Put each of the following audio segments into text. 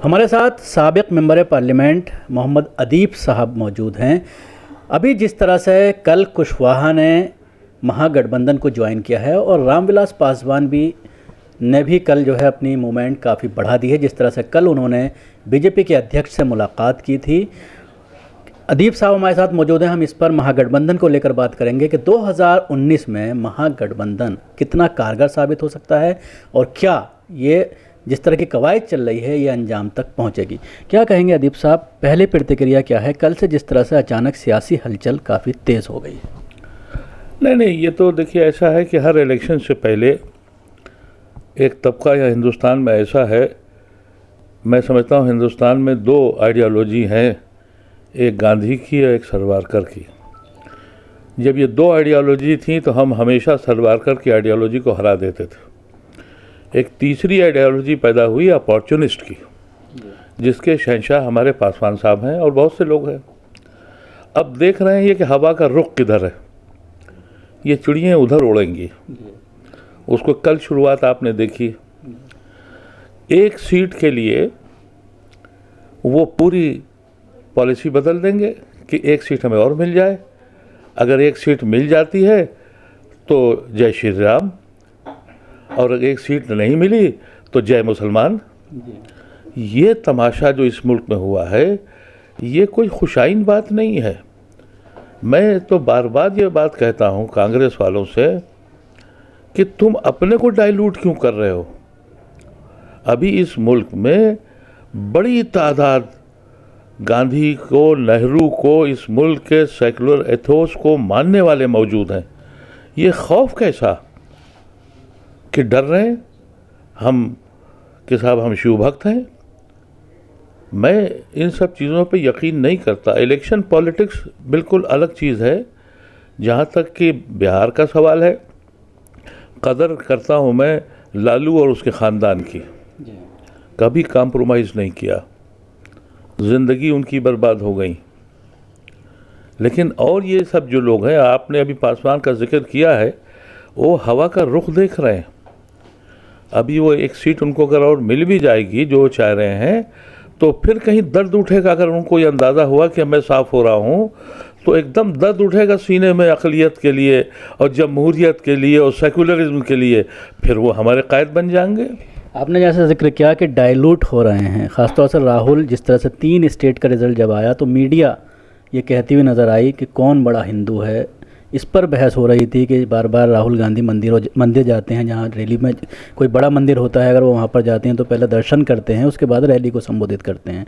हमारे साथ साबिक मेंबर पार्लियामेंट मोहम्मद अदीब साहब मौजूद हैं। अभी जिस तरह से कल कुशवाहा ने महागठबंधन को ज्वाइन किया है और रामविलास पासवान भी ने भी कल जो है अपनी मूवमेंट काफ़ी बढ़ा दी है। जिस तरह से कल उन्होंने बीजेपी के अध्यक्ष से मुलाकात की थी। अदीब साहब हमारे साथ मौजूद हैं। हम इस पर महागठबंधन को लेकर बात करेंगे कि 2019 में महागठबंधन कितना कारगर साबित हो सकता है और क्या ये जिस तरह की कवायद चल रही है ये अंजाम तक पहुंचेगी। क्या कहेंगे अदीब साहब, पहले प्रतिक्रिया क्या है कल से जिस तरह से अचानक सियासी हलचल काफ़ी तेज़ हो गई? नहीं, ये तो देखिए ऐसा है कि हर इलेक्शन से पहले एक तबका या हिंदुस्तान में ऐसा है, मैं समझता हूँ हिंदुस्तान में दो आइडियोलॉजी हैं, एक गांधी की और एक सावरकर की। जब ये दो आइडियोलॉजी थी तो हम हमेशा सावरकर की आइडियोलॉजी को हरा देते थे। एक तीसरी आइडियोलॉजी पैदा हुई अपॉर्चुनिस्ट की, जिसके शहंशाह हमारे पासवान साहब हैं और बहुत से लोग हैं। अब देख रहे हैं ये कि हवा का रुख किधर है, ये चिड़ियाँ उधर उड़ेंगी। उसको कल शुरुआत आपने देखी, एक सीट के लिए वो पूरी पॉलिसी बदल देंगे कि एक सीट हमें और मिल जाए। अगर एक सीट मिल जाती है तो जय श्री राम, और अगर एक सीट नहीं मिली तो जय मुसलमान। ये तमाशा जो इस मुल्क में हुआ है ये कोई खुशाइन बात नहीं है। मैं तो बार बार ये बात कहता हूँ कांग्रेस वालों से कि तुम अपने को डाइल्यूट क्यों कर रहे हो। अभी इस मुल्क में बड़ी तादाद गांधी को, नेहरू को, इस मुल्क के सेकुलर एथोस को मानने वाले मौजूद हैं। ये खौफ कैसा कि डर रहे हैं हम कि साहब हम शिव भक्त हैं। मैं इन सब चीज़ों पे यकीन नहीं करता। इलेक्शन पॉलिटिक्स बिल्कुल अलग चीज़ है। जहाँ तक कि बिहार का सवाल है, कदर करता हूँ मैं लालू और उसके ख़ानदान की, कभी कॉम्प्रोमाइज़ नहीं किया, ज़िंदगी उनकी बर्बाद हो गई। लेकिन और ये सब जो लोग हैं, आपने अभी पासवान का जिक्र किया है, वो हवा का रुख देख रहे हैं। अभी वो एक सीट उनको अगर और मिल भी जाएगी जो वो चाह रहे हैं तो फिर कहीं दर्द उठेगा। अगर उनको ये अंदाज़ा हुआ कि मैं साफ़ हो रहा हूँ तो एकदम दर्द उठेगा सीने में अक़लियत के लिए और जमहूरियत के लिए और सेकुलरिज्म के लिए, फिर वो हमारे कायद बन जाएंगे। आपने जैसे जिक्र किया कि डाइल्यूट हो रहे हैं, ख़ासतौर से राहुल, जिस तरह से 3 स्टेट का रिज़ल्ट जब आया तो मीडिया ये कहती हुई नज़र आई कि कौन बड़ा हिंदू है। इस पर बहस हो रही थी कि बार बार राहुल गांधी मंदिर जाते हैं, जहाँ रैली में कोई बड़ा मंदिर होता है, अगर वो वहाँ पर जाते हैं तो पहले दर्शन करते हैं, उसके बाद रैली को संबोधित करते हैं।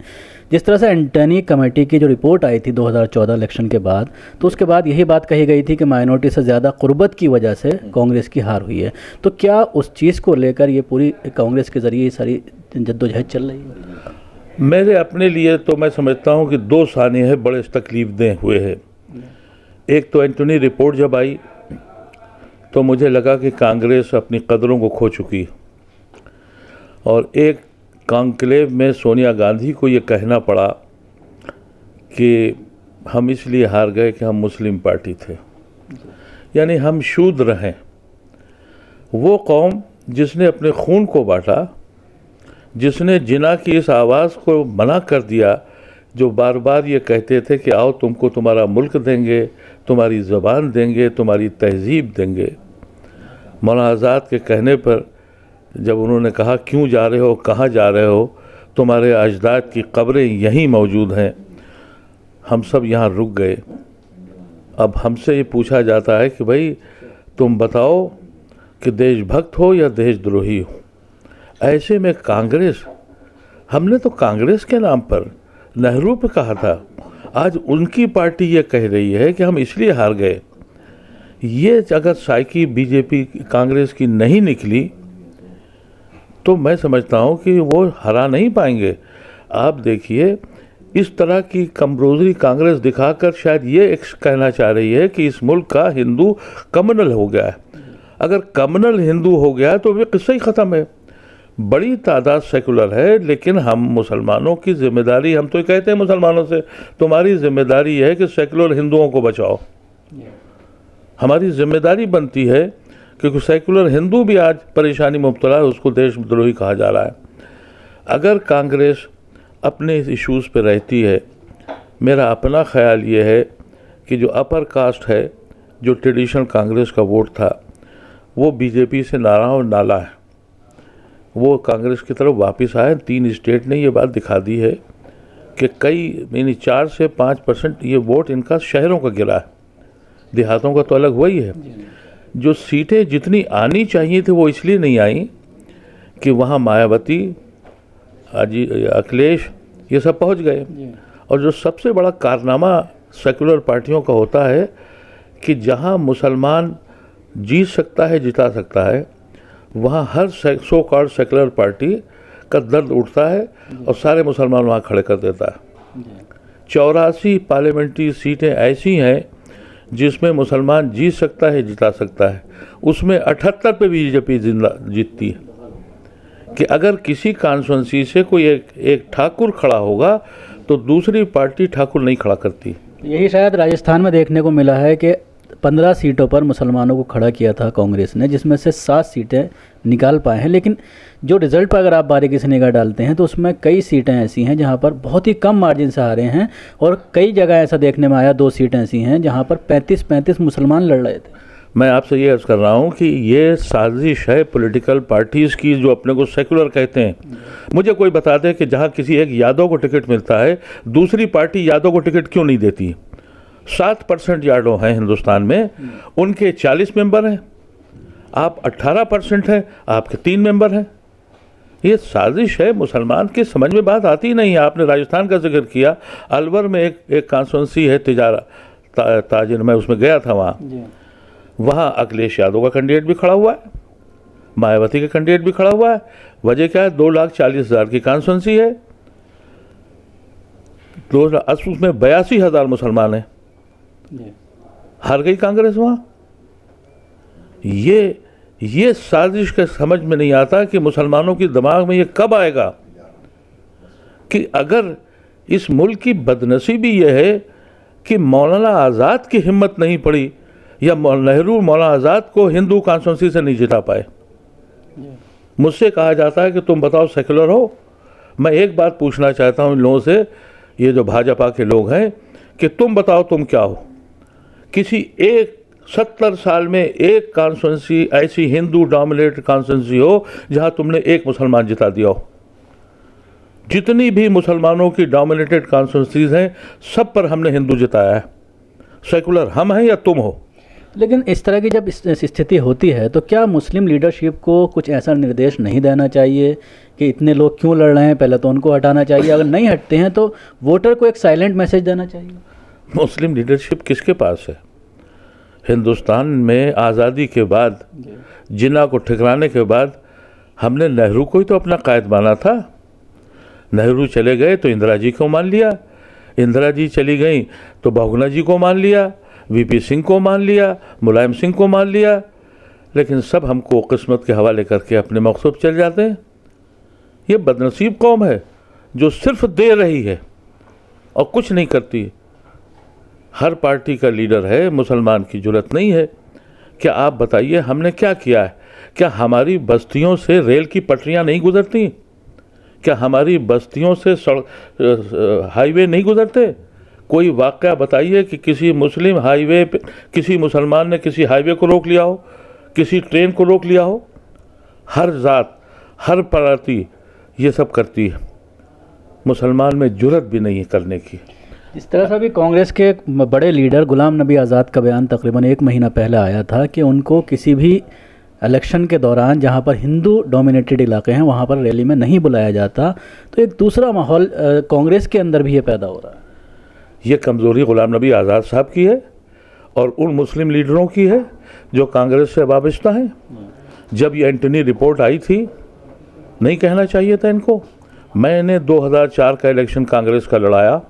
जिस तरह से एंटनी कमेटी की जो रिपोर्ट आई थी 2014 इलेक्शन के बाद, तो उसके बाद यही बात कही गई थी कि माइनॉरिटी से ज़्यादा क़ुर्बत की वजह से कांग्रेस की हार हुई है। तो क्या उस चीज़ को लेकर ये पूरी कांग्रेस के ज़रिए सारी जद्दोजहद चल रही है? मेरे अपने लिए तो मैं समझता हूँ कि 2 सानिए बड़े तकलीफदेह हुए हैं। एक तो एंटनी रिपोर्ट जब आई तो मुझे लगा कि कांग्रेस अपनी कदरों को खो चुकी, और एक कॉन्क्लेव में सोनिया गांधी को ये कहना पड़ा कि हम इसलिए हार गए कि हम मुस्लिम पार्टी थे, यानी हम शूद्र हैं। वो कौम जिसने अपने खून को बांटा, जिसने जिना की इस आवाज़ को मना कर दिया, जो बार बार ये कहते थे कि आओ तुमको तुम्हारा मुल्क देंगे, तुम्हारी ज़बान देंगे, तुम्हारी तहजीब देंगे। मौलाना आज़ाद के कहने पर जब उन्होंने कहा क्यों जा रहे हो, कहाँ जा रहे हो, तुम्हारे अजदाद की कब्रें यहीं मौजूद हैं, हम सब यहाँ रुक गए। अब हमसे ये पूछा जाता है कि भाई तुम बताओ कि देशभक्त हो या देशद्रोही हो। ऐसे में कांग्रेस, हमने तो कांग्रेस के नाम पर नेहरू पे कहा था, आज उनकी पार्टी ये कह रही है कि हम इसलिए हार गए। ये अगर साइकी बीजेपी कांग्रेस की नहीं निकली तो मैं समझता हूँ कि वो हरा नहीं पाएंगे। आप देखिए, इस तरह की कमजोरी कांग्रेस दिखाकर शायद ये कहना चाह रही है कि इस मुल्क का हिंदू कम्युनल हो गया है। अगर कम्युनल हिंदू हो गया तो वे किस्सा ही ख़त्म है। बड़ी तादाद सेकुलर है, लेकिन हम मुसलमानों की जिम्मेदारी, हम तो कहते हैं मुसलमानों से तुम्हारी जिम्मेदारी है कि सेकुलर हिंदुओं को बचाओ। हमारी जिम्मेदारी बनती है क्योंकि सेकुलर हिंदू भी आज परेशानी में मुब्तला है, उसको देशद्रोही कहा जा रहा है। अगर कांग्रेस अपने इश्यूज़ पे रहती है। मेरा अपना ख्याल ये है कि जो अपर कास्ट है, जो ट्रेडिशनल कांग्रेस का वोट था, वो बीजेपी से नारा और नाला है, वो कांग्रेस की तरफ वापस आए। 3 स्टेट ने ये बात दिखा दी है कि कई यानी 4 से 5% ये वोट इनका शहरों का गिरा है, देहातों का तो अलग हुआ ही है। जो सीटें जितनी आनी चाहिए थी वो इसलिए नहीं आई कि वहाँ मायावती, अखिलेश ये सब पहुँच गए। और जो सबसे बड़ा कारनामा सेकुलर पार्टियों का होता है कि जहाँ मुसलमान जीत सकता है, जिता सकता है, वहाँ हर सो कॉल्ड सेकुलर पार्टी का दर्द उठता है और सारे मुसलमान वहाँ खड़े कर देता है। 84 पार्लियामेंट्री सीटें ऐसी हैं जिसमें मुसलमान जीत सकता है, जिता सकता है, उसमें 78 पे बीजेपी जिंदा जीतती है। कि अगर किसी कॉन्स्टिट्यूंसी से कोई एक ठाकुर खड़ा होगा तो दूसरी पार्टी ठाकुर नहीं खड़ा करती। यही शायद राजस्थान में देखने को मिला है कि 15 सीटों पर मुसलमानों को खड़ा किया था कांग्रेस ने, जिसमें से 7 सीटें निकाल पाए हैं। लेकिन जो रिजल्ट पर अगर आप बारीकी से निगाह डालते हैं तो उसमें कई सीटें ऐसी हैं जहां पर बहुत ही कम मार्जिन से हारे हैं, और कई जगह ऐसा देखने में आया 2 सीटें ऐसी हैं जहां पर 35-35 मुसलमान लड़ रहे थे। मैं आपसे ये अर्ज़ कर रहा हूँ कि ये साजिश है पॉलिटिकल पार्टीज़ की, जो अपने को सेकुलर कहते हैं। मुझे कोई बता दे कि जहाँ किसी एक यादव को टिकट मिलता है, दूसरी पार्टी यादव को टिकट क्यों नहीं देती? 7% यादव हैं हिंदुस्तान में, उनके 40 मेंबर हैं, आप 18% हैं, आपके 3 मेंबर हैं। ये साजिश है, मुसलमान की समझ में बात आती नहीं है। आपने राजस्थान का जिक्र किया, अलवर में एक कॉन्स्टिट्यूंसी है तिजारा ताजिर, मैं उसमें गया था। वहाँ अखिलेश यादव का कैंडिडेट भी खड़ा हुआ है, मायावती का कैंडिडेट भी खड़ा हुआ है। वजह क्या है? 2,40,000 की कॉन्स्टिट्यूंसी है, उसमें 82,000 मुसलमान हैं। हार गई कांग्रेस वहाँ। ये साजिश का समझ में नहीं आता कि मुसलमानों के दिमाग में ये कब आएगा कि अगर इस मुल्क की बदनसीबी ये है कि मौलाना आज़ाद की हिम्मत नहीं पड़ी, या नेहरू मौलाना आज़ाद को हिंदू कॉन्स्टिट्यूंसी से नहीं जिता पाए। मुझसे कहा जाता है कि तुम बताओ सेकुलर हो। मैं एक बात पूछना चाहता हूँ इन लोगों से, ये जो भाजपा के लोग हैं, कि तुम बताओ तुम क्या हो? किसी एक 70 साल में एक कॉन्स्टिट्यूंसी ऐसी हिंदू डोमिनेटेड कॉन्स्टिट्यूंसी हो जहाँ तुमने एक मुसलमान जिता दिया हो? जितनी भी मुसलमानों की डोमिनेटेड कॉन्स्टिट्यूंसीज हैं, सब पर हमने हिंदू जिताया है। सेकुलर हम हैं या तुम हो? लेकिन इस तरह की जब स्थिति होती है तो क्या मुस्लिम लीडरशिप को कुछ ऐसा निर्देश नहीं देना चाहिए कि इतने लोग क्यों लड़ रहे हैं, पहले तो उनको हटाना चाहिए, अगर नहीं हटते हैं तो वोटर को एक साइलेंट मैसेज देना चाहिए? मुस्लिम लीडरशिप किसके पास है? हिंदुस्तान में आज़ादी के बाद, जिन्ना को ठिकराने के बाद, हमने नेहरू को ही तो अपना कायद माना था। नेहरू चले गए तो इंदिरा जी को मान लिया, इंदिरा जी चली गई तो बहुगुणा जी को मान लिया, वीपी सिंह को मान लिया, मुलायम सिंह को मान लिया, लेकिन सब हमको किस्मत के हवाले करके अपने मकसद चल जाते हैं। ये बदनसीब कौम है जो सिर्फ दे रही है और कुछ नहीं करती। हर पार्टी का लीडर है, मुसलमान की जुर्रत नहीं है। क्या आप बताइए हमने क्या किया है? क्या हमारी बस्तियों से रेल की पटरियां नहीं गुजरती? क्या हमारी बस्तियों से हाईवे नहीं गुजरते? कोई वाक़या बताइए कि किसी मुस्लिम हाईवे पे किसी मुसलमान ने किसी हाईवे को रोक लिया हो, किसी ट्रेन को रोक लिया हो? हर ज़ात, हर पार्टी ये सब करती है, मुसलमान में जुर्रत भी नहीं है करने की। इस तरह से भी कांग्रेस के बड़े लीडर गुलाम नबी आज़ाद का बयान तकरीबन 1 महीना पहले आया था कि उनको किसी भी इलेक्शन के दौरान जहां पर हिंदू डोमिनेटेड इलाके हैं वहां पर रैली में नहीं बुलाया जाता। तो एक दूसरा माहौल कांग्रेस के अंदर भी ये पैदा हो रहा है। ये कमज़ोरी गुलाम नबी आज़ाद साहब की है और उन मुस्लिम लीडरों की है जो कांग्रेस से वाबस्ता हैं। जब ये एंटनी रिपोर्ट आई थी, नहीं कहना चाहिए था इनको। मैंने 2004 का इलेक्शन कांग्रेस का लड़ाया,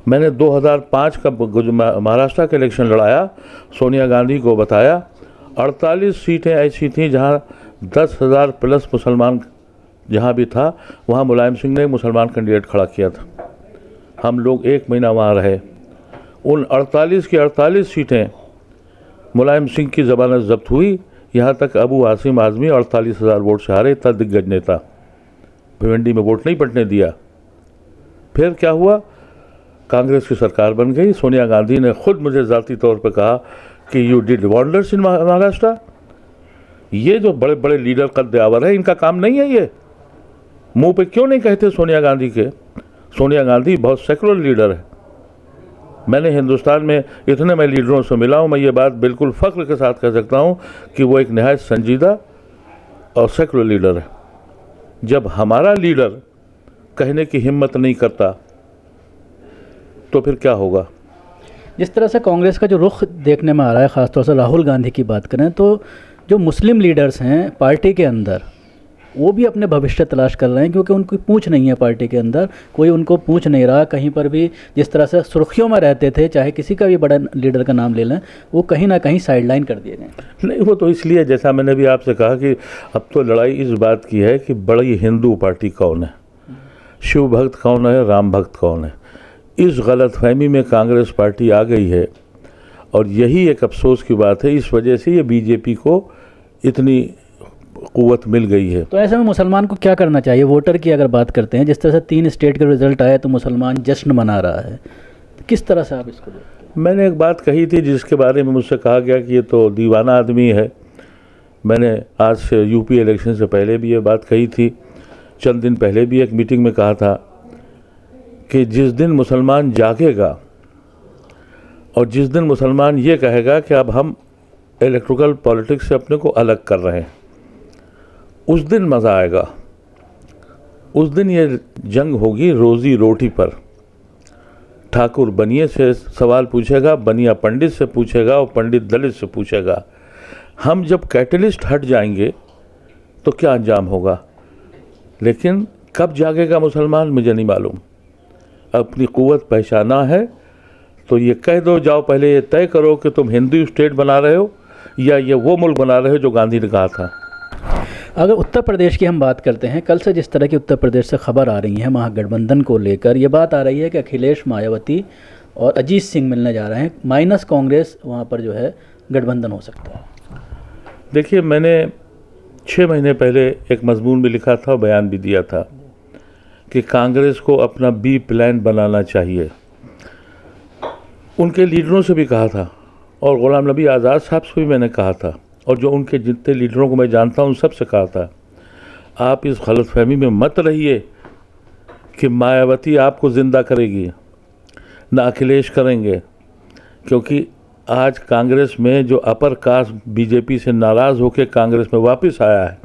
मैंने 2005 का महाराष्ट्र का इलेक्शन लड़ाया, सोनिया गांधी को बताया। 48 सीटें ऐसी थीं जहाँ 10,000 प्लस मुसलमान जहाँ भी था, वहाँ मुलायम सिंह ने मुसलमान कैंडिडेट खड़ा किया था। हम लोग 1 महीना वहाँ रहे। उन 48 की 48 सीटें मुलायम सिंह की ज़मानत जब्त हुई। यहाँ तक अबू आसिम आज़मी 48,000 वोट से हारे, इतना दिग्गज नेता भिवंडी में वोट नहीं पड़ने दिया। फिर क्या हुआ, कांग्रेस की सरकार बन गई। सोनिया गांधी ने खुद मुझे ज़ाती तौर पर कहा कि you did wonders in Maharashtra. ये जो बड़े बड़े लीडर कद्दावर है, इनका काम नहीं है ये। मुंह पे क्यों नहीं कहते सोनिया गांधी के? सोनिया गांधी बहुत सेकुलर लीडर है। मैंने हिंदुस्तान में इतने मैं लीडरों से मिला हूँ, मैं ये बात बिल्कुल फ़ख्र के साथ कह सकता हूँ कि वो एक नहायत संजीदा और सेकुलर लीडर है। जब हमारा लीडर कहने की हिम्मत नहीं करता तो फिर क्या होगा? जिस तरह से कांग्रेस का जो रुख देखने में आ रहा है, ख़ासतौर से राहुल गांधी की बात करें तो जो मुस्लिम लीडर्स हैं पार्टी के अंदर, वो भी अपने भविष्य तलाश कर रहे हैं, क्योंकि उनकी पूंछ नहीं है पार्टी के अंदर, कोई उनको पूंछ नहीं रहा कहीं पर भी। जिस तरह से सुर्खियों में रहते थे, चाहे किसी का भी बड़ा लीडर का नाम ले लें, वो कहीं ना कहीं साइडलाइन कर दिए गए। नहीं, वो तो इसलिए, जैसा मैंने भी आपसे कहा कि अब तो लड़ाई इस बात की है कि बड़ी हिंदू पार्टी कौन है, शिव भक्त कौन है, राम भक्त कौन है। इस गलतफहमी में कांग्रेस पार्टी आ गई है और यही एक अफसोस की बात है। इस वजह से ये बीजेपी को इतनी क़ुव्वत मिल गई है। तो ऐसे में मुसलमान को क्या करना चाहिए? वोटर की अगर बात करते हैं, जिस तरह से 3 स्टेट के रिजल्ट आए तो मुसलमान जश्न मना रहा है, तो किस तरह से आप इसको देखते हैं? मैंने एक बात कही थी जिसके बारे में मुझसे कहा गया कि ये तो दीवाना आदमी है। मैंने आज से यूपी इलेक्शन से पहले भी ये बात कही थी, चंद दिन पहले भी एक मीटिंग में कहा था कि जिस दिन मुसलमान जागेगा और जिस दिन मुसलमान ये कहेगा कि अब हम इलेक्ट्रिकल पॉलिटिक्स से अपने को अलग कर रहे हैं, उस दिन मज़ा आएगा। उस दिन ये जंग होगी रोज़ी रोटी पर। ठाकुर बनिए से सवाल पूछेगा, बनिया पंडित से पूछेगा और पंडित दलित से पूछेगा। हम जब कैटलिस्ट हट जाएंगे तो क्या अंजाम होगा, लेकिन कब जागेगा मुसलमान मुझे नहीं मालूम। अपनी क़ुव्वत पहचाना है तो ये कह दो, जाओ पहले ये तय करो कि तुम हिंदू स्टेट बना रहे हो या ये वो मुल्क बना रहे हो जो गांधी ने कहा था। अगर उत्तर प्रदेश की हम बात करते हैं, कल से जिस तरह की उत्तर प्रदेश से खबर आ रही है महागठबंधन को लेकर, ये बात आ रही है कि अखिलेश, मायावती और अजीत सिंह मिलने जा रहे हैं, माइनस कांग्रेस, वहाँ पर जो है गठबंधन हो सकता है। देखिए, मैंने 6 महीने पहले एक मजमून भी लिखा था और बयान भी दिया था कि कांग्रेस को अपना बी प्लान बनाना चाहिए। उनके लीडरों से भी कहा था और गुलाम नबी आज़ाद साहब से भी मैंने कहा था, और जो उनके जितने लीडरों को मैं जानता हूँ उन सब से कहा था, आप इस गलतफहमी में मत रहिए कि मायावती आपको ज़िंदा करेगी, ना अखिलेश करेंगे। क्योंकि आज कांग्रेस में जो अपर कास्ट बीजेपी से नाराज़ होकर कांग्रेस में वापस आया है,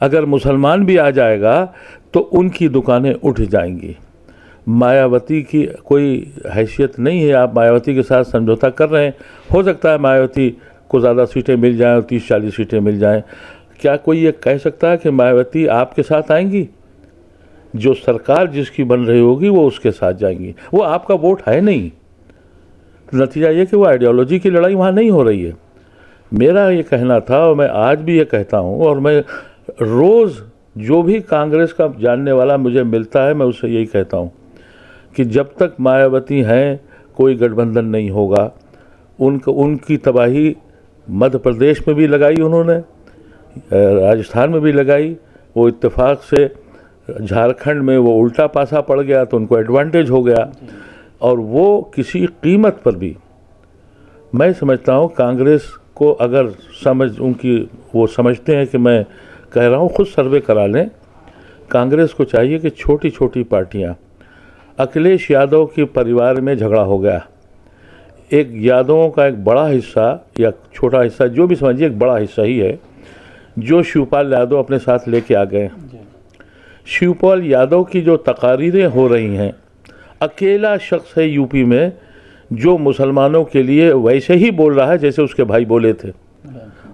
अगर मुसलमान भी आ जाएगा तो उनकी दुकानें उठ जाएंगी। मायावती की कोई हैसियत नहीं है। आप मायावती के साथ समझौता कर रहे हैं, हो सकता है मायावती को ज़्यादा सीटें मिल जाएं और 30-40 सीटें मिल जाएं। क्या कोई ये कह सकता है कि मायावती आपके साथ आएंगी? जो सरकार जिसकी बन रही होगी वो उसके साथ जाएंगी। वो आपका वोट है नहीं। नतीजा ये कि वो आइडियोलॉजी की लड़ाई वहाँ नहीं हो रही है। मेरा ये कहना था और मैं आज भी ये कहता हूँ, और मैं रोज़ जो भी कांग्रेस का जानने वाला मुझे मिलता है मैं उससे यही कहता हूँ कि जब तक मायावती हैं कोई गठबंधन नहीं होगा। उनकी तबाही मध्य प्रदेश में भी लगाई उन्होंने, राजस्थान में भी लगाई। वो इत्तेफाक से झारखंड में वो उल्टा पासा पड़ गया तो उनको एडवांटेज हो गया, और वो किसी कीमत पर भी, मैं समझता हूँ कांग्रेस को अगर उनकी वो समझते हैं कि मैं कह रहा हूँ, खुद सर्वे करा लें। कांग्रेस को चाहिए कि छोटी छोटी पार्टियाँ, अखिलेश यादव के परिवार में झगड़ा हो गया, एक यादवों का एक बड़ा हिस्सा या छोटा हिस्सा जो भी समझिए, एक बड़ा हिस्सा ही है जो शिवपाल यादव अपने साथ लेके आ गए। शिवपाल यादव की जो तकारीरें हो रही हैं, अकेला शख्स है यूपी में जो मुसलमानों के लिए वैसे ही बोल रहा है जैसे उसके भाई बोले थे।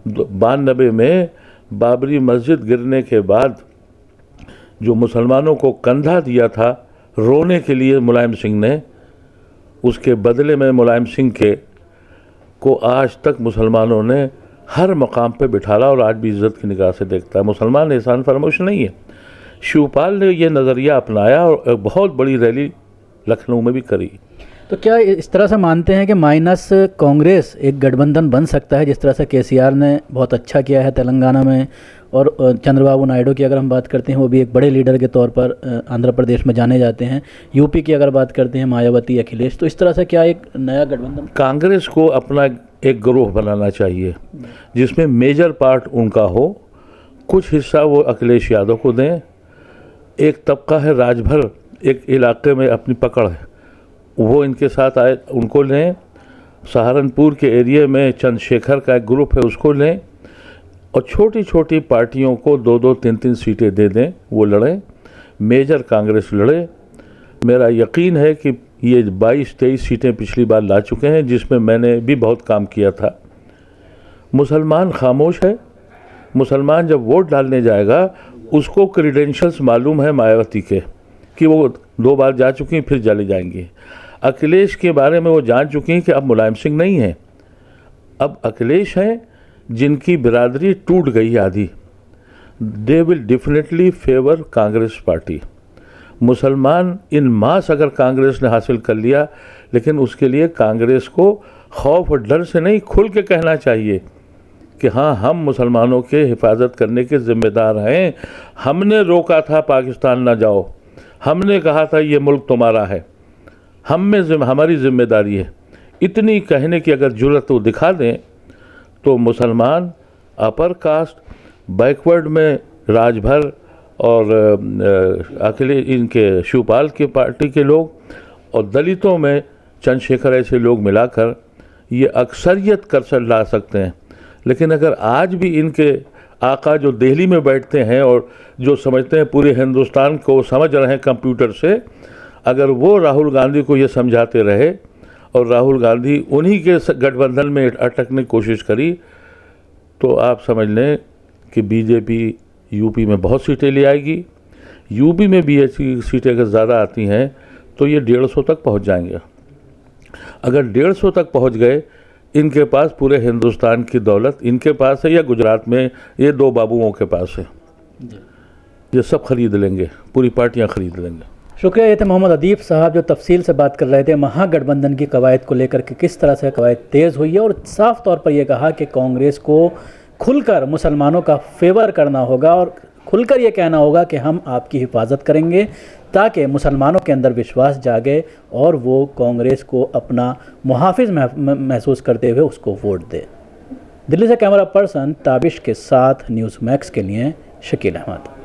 92 में बाबरी मस्जिद गिरने के बाद जो मुसलमानों को कंधा दिया था रोने के लिए मुलायम सिंह ने, उसके बदले में मुलायम सिंह को आज तक मुसलमानों ने हर मकाम पे बिठाला और आज भी इज़्ज़त की निगाह से देखता है। मुसलमान एहसान फरामोश नहीं है। शिवपाल ने ये नज़रिया अपनाया और एक बहुत बड़ी रैली लखनऊ में भी करी। तो क्या इस तरह से मानते हैं कि माइनस कांग्रेस एक गठबंधन बन सकता है, जिस तरह से केसीआर ने बहुत अच्छा किया है तेलंगाना में, और चंद्रबाबू नायडू की अगर हम बात करते हैं वो भी एक बड़े लीडर के तौर पर आंध्र प्रदेश में जाने जाते हैं, यूपी की अगर बात करते हैं मायावती, अखिलेश, तो इस तरह से क्या एक नया गठबंधन? कांग्रेस को अपना एक ग्रोह बनाना चाहिए जिसमें मेजर पार्ट उनका हो, कुछ हिस्सा वो अखिलेश यादव को दें। एक तबका है राजभर, एक इलाके में अपनी पकड़ है, वो इनके साथ आए, उनको लें। सहारनपुर के एरिया में चंद्रशेखर का एक ग्रुप है, उसको लें। और छोटी छोटी पार्टियों को 2-2, 3-3 सीटें दे दें, वो लड़ें, मेजर कांग्रेस लड़े। मेरा यकीन है कि ये 22-23 सीटें पिछली बार ला चुके हैं, जिसमें मैंने भी बहुत काम किया था। मुसलमान खामोश है, मुसलमान जब वोट डालने जाएगा उसको क्रीडेंशियल्स मालूम है मायावती के कि वो 2 बार जा चुकी हैं, फिर चले जाएंगी। अखिलेश के बारे में वो जान चुकी हैं कि अब मुलायम सिंह नहीं है, अब अखिलेश हैं जिनकी बिरादरी टूट गई आधी। They will definitely favour Congress party. मुसलमान इन मास अगर कांग्रेस ने हासिल कर लिया, लेकिन उसके लिए कांग्रेस को खौफ और डर से नहीं, खुल के कहना चाहिए कि हाँ, हम मुसलमानों के हिफाजत करने के ज़िम्मेदार हैं। हमने रोका था पाकिस्तान ना जाओ, हमने कहा था ये मुल्क तुम्हारा है, हमारी जिम्मेदारी है। इतनी कहने की अगर जुर्रत वो दिखा दें तो मुसलमान, अपर कास्ट, बैकवर्ड में राजभर और अकेले इनके शिवपाल की पार्टी के लोग, और दलितों में चंद्रशेखर, ऐसे लोग मिलाकर ये अक्सरियत कर ला सकते हैं। लेकिन अगर आज भी इनके आका जो दिल्ली में बैठते हैं और जो समझते हैं पूरे हिंदुस्तान को समझ रहे हैं कंप्यूटर से, अगर वो राहुल गांधी को ये समझाते रहे और राहुल गांधी उन्हीं के गठबंधन में अटकने की कोशिश करी, तो आप समझ लें कि बीजेपी यूपी में बहुत सीटें ले आएगी। यूपी में भी ऐसी सीटें अगर ज़्यादा आती हैं तो ये 150 तक पहुंच जाएंगे। अगर 150 तक पहुंच गए, इनके पास पूरे हिंदुस्तान की दौलत इनके पास है, या गुजरात में ये 2 बाबुओं के पास है, ये सब खरीद लेंगे, पूरी पार्टियां खरीद लेंगे। शुक्रिया। ये थे मोहम्मद अदीब साहब जो तफसील से बात कर रहे थे महागठबंधन की कवायद को लेकर के, किस तरह से कवायद तेज़ हुई है, और साफ तौर पर यह कहा कि कांग्रेस को खुलकर मुसलमानों का फेवर करना होगा और खुलकर ये कहना होगा कि हम आपकी हिफाजत करेंगे, ताकि मुसलमानों के अंदर विश्वास जागे और वो कांग्रेस को अपना मुहाफिज महसूस करते हुए उसको वोट दे। दिल्ली से कैमरा पर्सन ताबिश के साथ न्यूज़ मैक्स के लिए शकील अहमद।